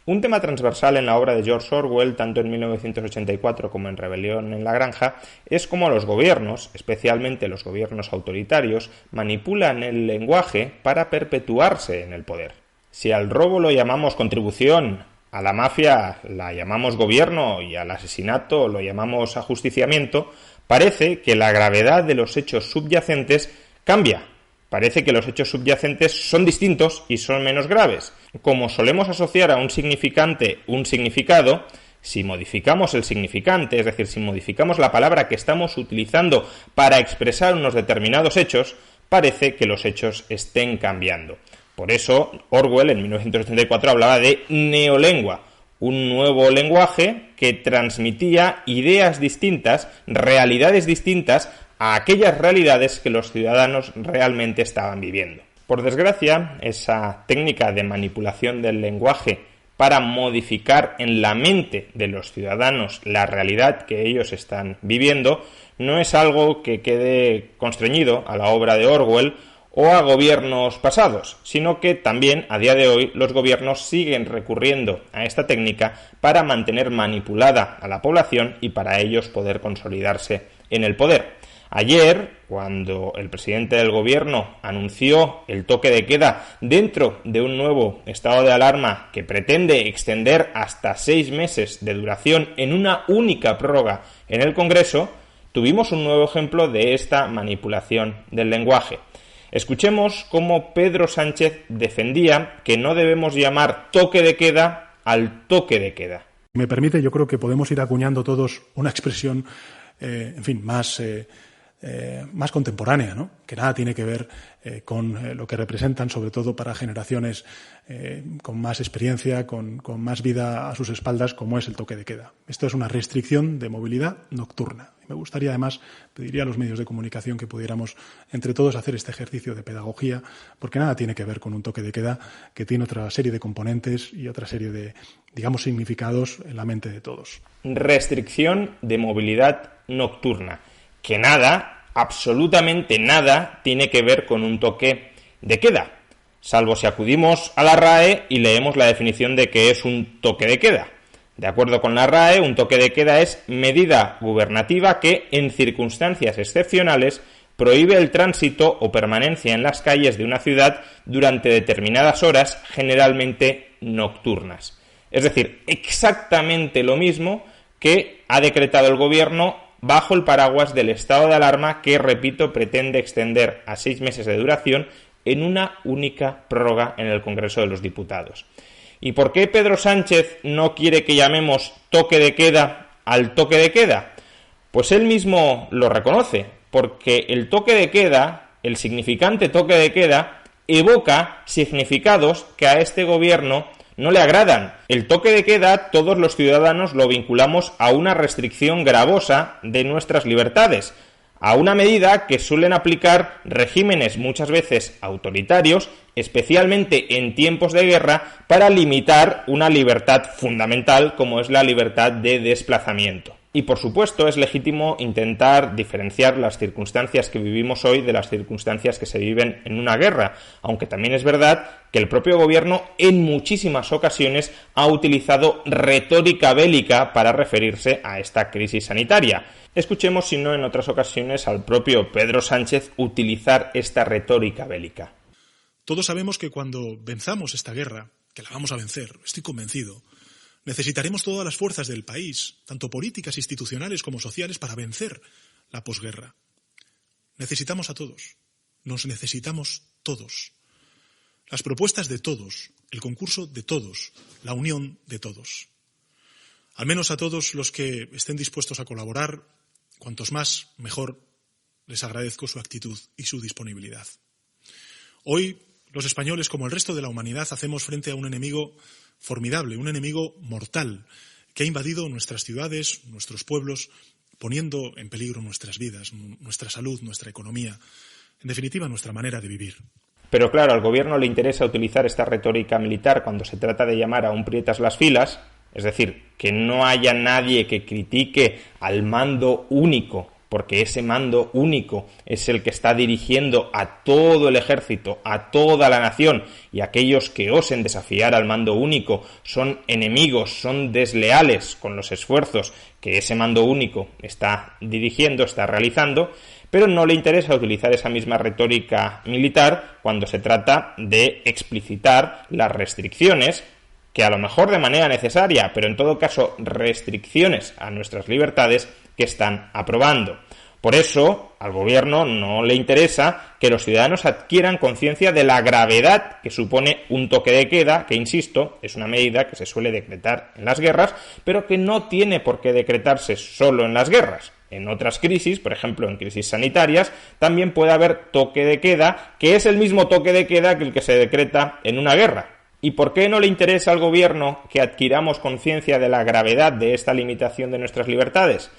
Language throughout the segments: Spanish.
Un tema transversal en la obra de George Orwell, tanto en 1984 como en Rebelión en la Granja, es cómo los gobiernos, especialmente los gobiernos autoritarios, manipulan el lenguaje para perpetuarse en el poder. Si al robo lo llamamos contribución, a la mafia la llamamos gobierno y al asesinato lo llamamos ajusticiamiento, parece que la gravedad de los hechos subyacentes cambia. Parece que los hechos subyacentes son distintos y son menos graves. Como solemos asociar a un significante un significado, si modificamos el significante, es decir, si modificamos la palabra que estamos utilizando para expresar unos determinados hechos, parece que los hechos estén cambiando. Por eso, Orwell en 1984 hablaba de neolengua, un nuevo lenguaje que transmitía ideas distintas, realidades distintas, a aquellas realidades que los ciudadanos realmente estaban viviendo. Por desgracia, esa técnica de manipulación del lenguaje para modificar en la mente de los ciudadanos la realidad que ellos están viviendo no es algo que quede constreñido a la obra de Orwell o a gobiernos pasados, sino que también a día de hoy los gobiernos siguen recurriendo a esta técnica para mantener manipulada a la población y para ellos poder consolidarse en el poder. Ayer, cuando el presidente del gobierno anunció el toque de queda dentro de un nuevo estado de alarma que pretende extender hasta 6 meses de duración en una única prórroga en el Congreso, tuvimos un nuevo ejemplo de esta manipulación del lenguaje. Escuchemos cómo Pedro Sánchez defendía que no debemos llamar toque de queda al toque de queda. Me permite, yo creo que podemos ir acuñando todos una expresión, más contemporánea, ¿no? Que nada tiene que ver con lo que representan, sobre todo para generaciones con más experiencia, con más vida a sus espaldas, como es el toque de queda. Esto es una restricción de movilidad nocturna. Me gustaría, además, pediría a los medios de comunicación que pudiéramos entre todos hacer este ejercicio de pedagogía, porque nada tiene que ver con un toque de queda que tiene otra serie de componentes y otra serie de, digamos, significados en la mente de todos. Restricción de movilidad nocturna. Que nada, absolutamente nada, tiene que ver con un toque de queda, salvo si acudimos a la RAE y leemos la definición de qué es un toque de queda. De acuerdo con la RAE, un toque de queda es medida gubernativa que, en circunstancias excepcionales, prohíbe el tránsito o permanencia en las calles de una ciudad durante determinadas horas, generalmente nocturnas. Es decir, exactamente lo mismo que ha decretado el Gobierno bajo el paraguas del estado de alarma que, repito, pretende extender a 6 meses de duración en una única prórroga en el Congreso de los Diputados. ¿Y por qué Pedro Sánchez no quiere que llamemos toque de queda al toque de queda? Pues él mismo lo reconoce, porque el toque de queda, el significante toque de queda, evoca significados que a este gobierno no le agradan. El toque de queda todos los ciudadanos lo vinculamos a una restricción gravosa de nuestras libertades, a una medida que suelen aplicar regímenes muchas veces autoritarios, especialmente en tiempos de guerra, para limitar una libertad fundamental como es la libertad de desplazamiento. Y por supuesto es legítimo intentar diferenciar las circunstancias que vivimos hoy de las circunstancias que se viven en una guerra, aunque también es verdad que el propio gobierno en muchísimas ocasiones ha utilizado retórica bélica para referirse a esta crisis sanitaria. Escuchemos, si no en otras ocasiones, al propio Pedro Sánchez utilizar esta retórica bélica. Todos sabemos que cuando venzamos esta guerra, que la vamos a vencer, estoy convencido, necesitaremos todas las fuerzas del país, tanto políticas, institucionales como sociales, para vencer la posguerra. Necesitamos a todos. Nos necesitamos todos. Las propuestas de todos, el concurso de todos, la unión de todos. Al menos a todos los que estén dispuestos a colaborar, cuantos más, mejor, les agradezco su actitud y su disponibilidad. Hoy, los españoles, como el resto de la humanidad, hacemos frente a un enemigo formidable, un enemigo mortal, que ha invadido nuestras ciudades, nuestros pueblos, poniendo en peligro nuestras vidas, nuestra salud, nuestra economía, en definitiva, nuestra manera de vivir. Pero claro, al gobierno le interesa utilizar esta retórica militar cuando se trata de llamar a un prietas las filas, es decir, que no haya nadie que critique al mando único porque ese mando único es el que está dirigiendo a todo el ejército, a toda la nación, y aquellos que osen desafiar al mando único son enemigos, son desleales con los esfuerzos que ese mando único está dirigiendo, está realizando, pero no le interesa utilizar esa misma retórica militar cuando se trata de explicitar las restricciones que a lo mejor de manera necesaria, pero en todo caso restricciones a nuestras libertades que están aprobando. Por eso, al gobierno no le interesa que los ciudadanos adquieran conciencia de la gravedad que supone un toque de queda, que, insisto, es una medida que se suele decretar en las guerras, pero que no tiene por qué decretarse solo en las guerras. En otras crisis, por ejemplo en crisis sanitarias, también puede haber toque de queda, que es el mismo toque de queda que el que se decreta en una guerra. ¿Y por qué no le interesa al gobierno que adquiramos conciencia de la gravedad de esta limitación de nuestras libertades?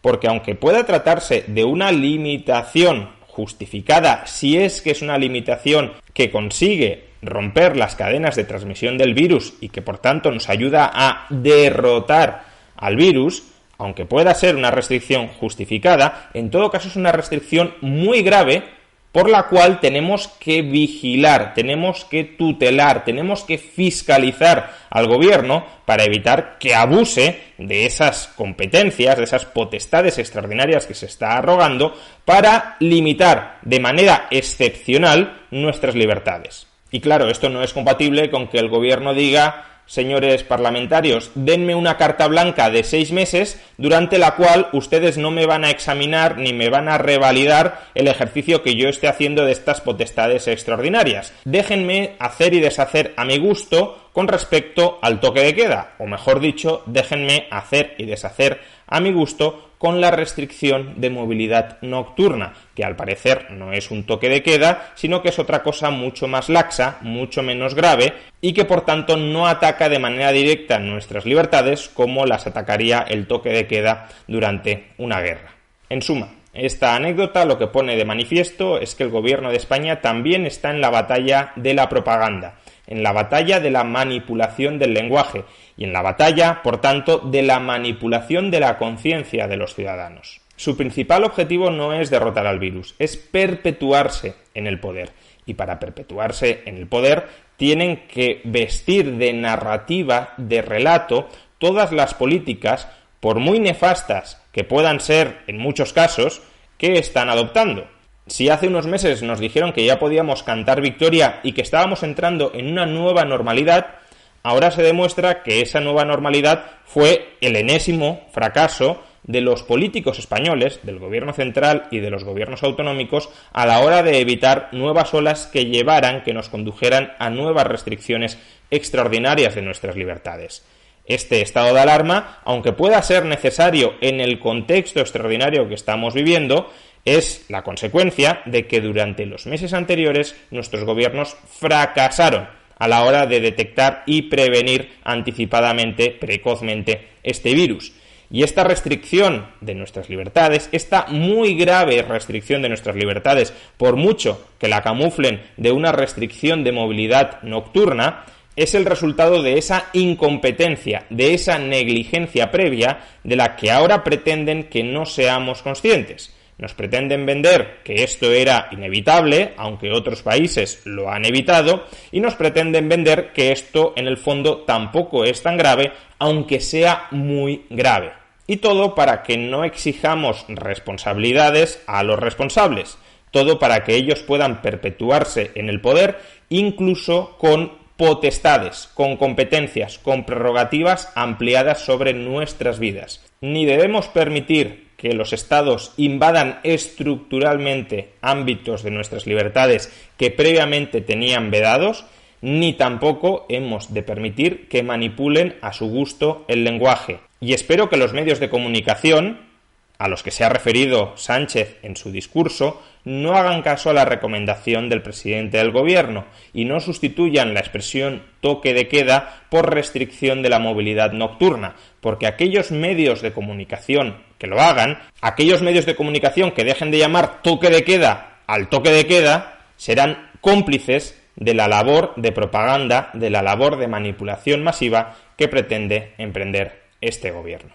Porque aunque pueda tratarse de una limitación justificada, si es que es una limitación que consigue romper las cadenas de transmisión del virus y que por tanto nos ayuda a derrotar al virus, aunque pueda ser una restricción justificada, en todo caso es una restricción muy grave por la cual tenemos que vigilar, tenemos que tutelar, tenemos que fiscalizar al gobierno para evitar que abuse de esas competencias, de esas potestades extraordinarias que se está arrogando para limitar de manera excepcional nuestras libertades. Y claro, esto no es compatible con que el gobierno diga: señores parlamentarios, denme una carta blanca de 6 meses durante la cual ustedes no me van a examinar ni me van a revalidar el ejercicio que yo esté haciendo de estas potestades extraordinarias. Déjenme hacer y deshacer a mi gusto con respecto al toque de queda, o mejor dicho, déjenme hacer y deshacer a mi gusto con la restricción de movilidad nocturna, que al parecer no es un toque de queda, sino que es otra cosa mucho más laxa, mucho menos grave, y que por tanto no ataca de manera directa nuestras libertades como las atacaría el toque de queda durante una guerra. En suma, esta anécdota lo que pone de manifiesto es que el gobierno de España también está en la batalla de la propaganda, en la batalla de la manipulación del lenguaje y en la batalla, por tanto, de la manipulación de la conciencia de los ciudadanos. Su principal objetivo no es derrotar al virus, es perpetuarse en el poder. Y para perpetuarse en el poder tienen que vestir de narrativa, de relato, todas las políticas, por muy nefastas que puedan ser en muchos casos, que están adoptando. Si hace unos meses nos dijeron que ya podíamos cantar victoria y que estábamos entrando en una nueva normalidad, ahora se demuestra que esa nueva normalidad fue el enésimo fracaso de los políticos españoles, del gobierno central y de los gobiernos autonómicos a la hora de evitar nuevas olas que nos condujeran a nuevas restricciones extraordinarias de nuestras libertades. Este estado de alarma, aunque pueda ser necesario en el contexto extraordinario que estamos viviendo, es la consecuencia de que durante los meses anteriores nuestros gobiernos fracasaron a la hora de detectar y prevenir anticipadamente, precozmente, este virus. Y esta restricción de nuestras libertades, esta muy grave restricción de nuestras libertades, por mucho que la camuflen de una restricción de movilidad nocturna, es el resultado de esa incompetencia, de esa negligencia previa de la que ahora pretenden que no seamos conscientes. Nos pretenden vender que esto era inevitable, aunque otros países lo han evitado, y nos pretenden vender que esto en el fondo tampoco es tan grave, aunque sea muy grave. Y todo para que no exijamos responsabilidades a los responsables. Todo para que ellos puedan perpetuarse en el poder, incluso con potestades, con competencias, con prerrogativas ampliadas sobre nuestras vidas. Ni debemos permitir que los estados invadan estructuralmente ámbitos de nuestras libertades que previamente tenían vedados, ni tampoco hemos de permitir que manipulen a su gusto el lenguaje. Y espero que los medios de comunicación, a los que se ha referido Sánchez en su discurso, no hagan caso a la recomendación del presidente del gobierno y no sustituyan la expresión toque de queda por restricción de la movilidad nocturna, porque aquellos medios de comunicación que lo hagan, aquellos medios de comunicación que dejen de llamar toque de queda al toque de queda, serán cómplices de la labor de propaganda, de la labor de manipulación masiva que pretende emprender este gobierno.